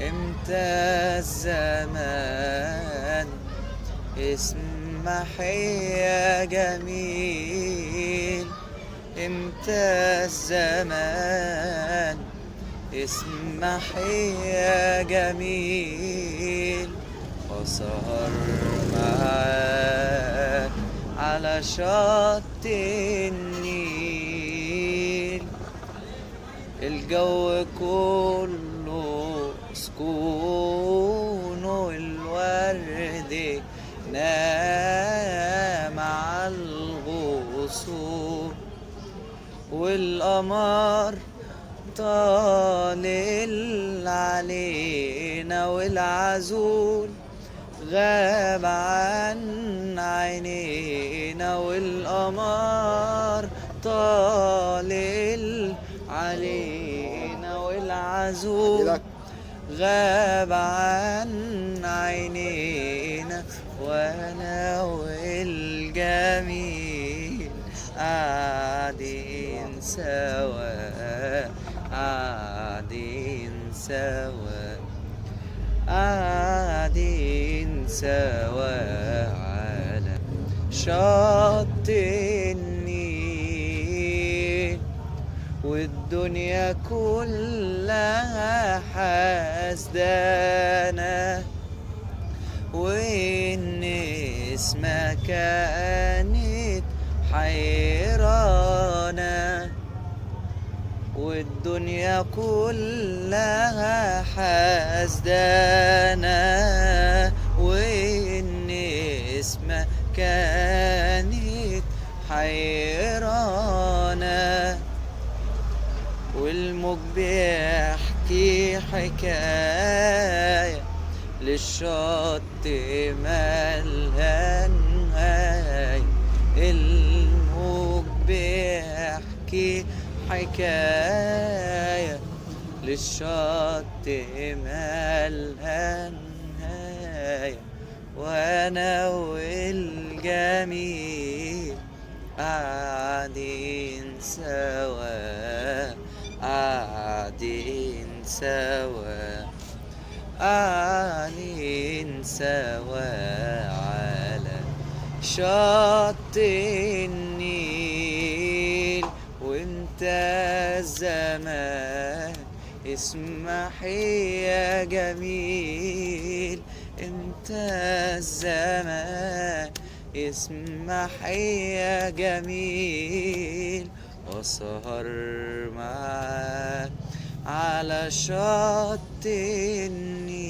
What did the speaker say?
امتى الزمان اسمح يا جميل، امتى الزمان اسمح يا جميل، واسهر معاك على شط النيل. الجو كله سكون والورد نام على الغصون، والقمر طالع علينا والعزول غاب عن عينينا، والقمر طالع علينا والعزول غاب عن عينينا، وانا والجميل قاعدين سوا، قاعدين سوا، قاعدين سوا على شط النيل، والدنيا كلها حسدانة، والنسمة كانت حيرانة، والدنيا كلها حسدانة، والنسمة كانت حيرانة، والموج بيحكي حكاية للشط مالها نهاية، الموج بيحكي حكاية للشط مالها نهاية، وانا والجميل قاعدين سوا، قاعدين سوا، قاعدين سوا على شط النيل. وانت الزمان اسمح يا جميل، انت الزمان اسمح يا جميل، واسهر معاك على شط النيل.